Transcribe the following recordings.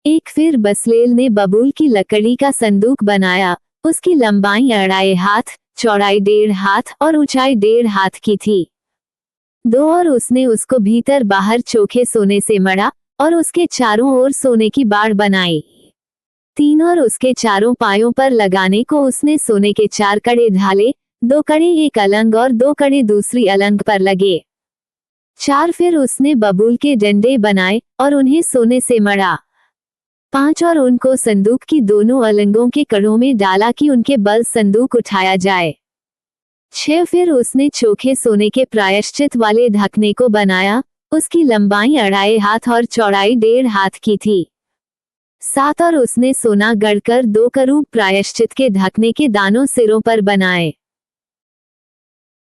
एक फिर बसलेल ने बबूल की लकड़ी का संदूक बनाया। उसकी लंबाई 2.5 हाथ, चौड़ाई 1.5 हाथ और ऊंचाई 1.5 हाथ की थी। 2 और उसने उसको भीतर बाहर चोखे सोने से मढ़ा और उसके चारों ओर सोने की बाड़ बनाई। 3 और उसके चारों पायों पर लगाने को उसने सोने के 4 कड़े ढाले, 2 कड़े एक अलंग और 2 कड़े दूसरी अलंग पर लगे। 4 फिर उसने बबूल के डंडे बनाए और उन्हें सोने से मढ़ा। 5 और उनको संदूक की दोनों अलंगों के कड़ों में डाला कि उनके बल संदूक उठाया जाए। 6 फिर उसने चोखे सोने के प्रायश्चित वाले ढकने को बनाया। उसकी लंबाई 2.5 हाथ और चौड़ाई 1.5 हाथ की थी। 7 और उसने सोना गढ़कर 2 करूब प्रायश्चित के ढकने के दानों सिरों पर बनाए।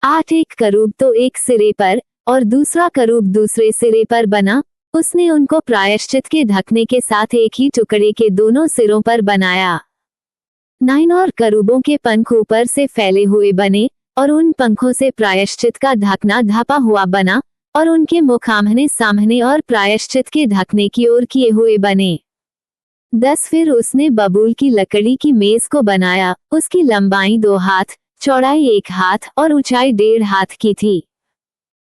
8 एक करूब तो एक सिरे पर और दूसरा करूब दूसरे सिरे पर बना। उसने उनको प्रायश्चित के ढकने के साथ एक ही टुकड़े के दोनों सिरों पर बनाया। 9 और करूबों के पंख ऊपर से फैले हुए बने और उन पंखों से प्रायश्चित का ढकना ढपा हुआ बना और उनके मुख आमने सामने और प्रायश्चित के ढकने की ओर किए हुए बने। 10 फिर उसने बबूल की लकड़ी की मेज को बनाया। उसकी लंबाई 2 हाथ, चौड़ाई 1 हाथ और ऊंचाई 1.5 हाथ की थी।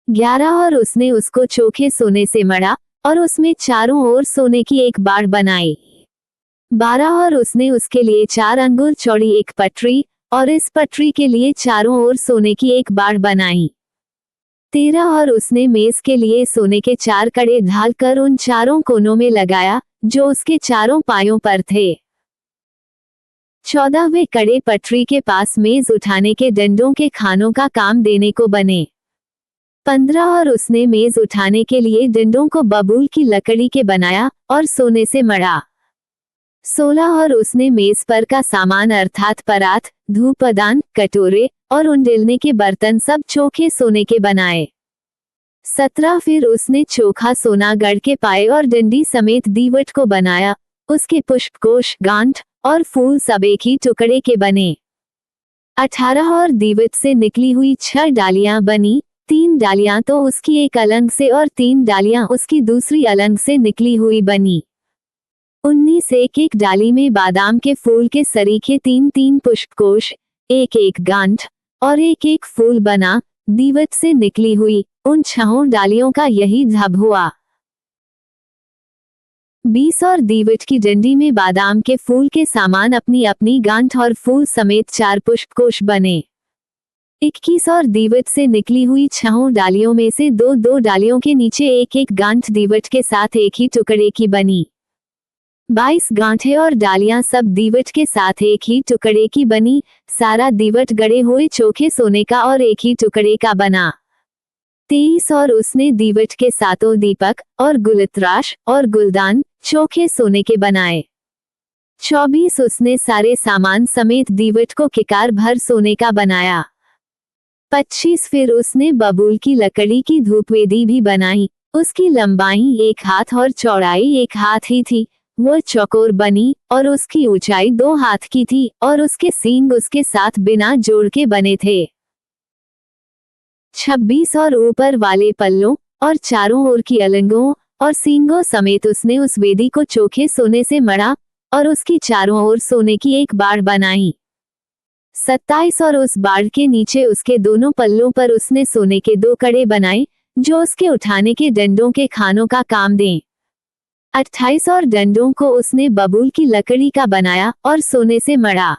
11 और उसने उसको चोखे सोने से मढ़ा और उसमें चारों ओर सोने की एक बाड़ बनाई। 12 और उसने उसके लिए 4 अंगुल चौड़ी एक पटरी और इस पटरी के लिए चारों ओर सोने की एक बाड़ बनाई। 13 और उसने मेज के लिए सोने के 4 कड़े ढालकर उन चारों कोनों में लगाया जो उसके चारों पायों पर थे। 14वें कड़े पटरी के पास मेज उठाने के डंडों के खानों का काम देने को बने। 15 और उसने मेज उठाने के लिए डंडों को बबूल की लकड़ी के बनाया और सोने से मढ़ा। 16 और उसने मेज पर का सामान अर्थात परात, धूपदान, कटोरे और उंडेलने के बर्तन सब चोखे सोने के बनाए। 17 फिर उसने चोखा सोना गढ़ के पाए और डंडी समेत दीवट को बनाया। उसके पुष्पकोश, गांठ और फूल सब एक ही टुकड़े के बने। 18 और दीवट से निकली हुई 6 डालियां बनी। 3 डालियां तो उसकी एक अलंग से और 3 डालियां उसकी दूसरी अलंग से निकली हुई बनी। 19 एक एक डाली में बादाम के फूल के सरीखे 3-3 पुष्पकोश, एक एक गांठ और एक एक फूल बना। दीवट से निकली हुई उन 6 डालियों का यही ढब हुआ। 20 और दीवट की डंडी में बादाम के फूल के सामान अपनी अपनी गांठ और फूल समेत 4 पुष्पकोश बने। 21 और दीवट से निकली हुई 6 डालियों में से 2-2 डालियों के नीचे एक एक गांठ दीवट के साथ एक ही टुकड़े की बनी। 22 गांठें और डालियां सब दीवट के साथ एक ही टुकड़े की बनी। सारा दीवट गड़े हुए चोखे सोने का और एक ही टुकड़े का बना। 23 और उसने दीवट के सातों दीपक और गुलतराश और गुलदान चोखे सोने के बनाए। 24 उसने सारे सामान समेत दीवट को किकार भर सोने का बनाया। 25 फिर उसने बबूल की लकड़ी की धूपवेदी भी बनाई। उसकी लंबाई 1 हाथ और चौड़ाई 1 हाथ ही थी। वो चौकोर बनी और उसकी ऊंचाई 2 हाथ की थी और उसके सींग उसके साथ बिना जोड़ के बने थे। 26 और ऊपर वाले पल्लों और चारों ओर की अलंगों और सींगों समेत उसने उस वेदी को चोखे सोने से मढ़ा और उसकी चारों ओर सोने की एक बाड़ बनाई। 27 और उस बाड़ के नीचे उसके दोनों पल्लों पर उसने सोने के 2 कड़े बनाए जो उसके उठाने के डंडों के खानों का काम दें। 28 और डंडों को उसने बबूल की लकड़ी का बनाया और सोने से मढ़ा।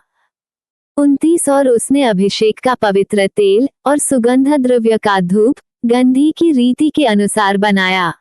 29 और उसने अभिषेक का पवित्र तेल और सुगंध द्रव्य का धूप गंधी की रीति के अनुसार बनाया।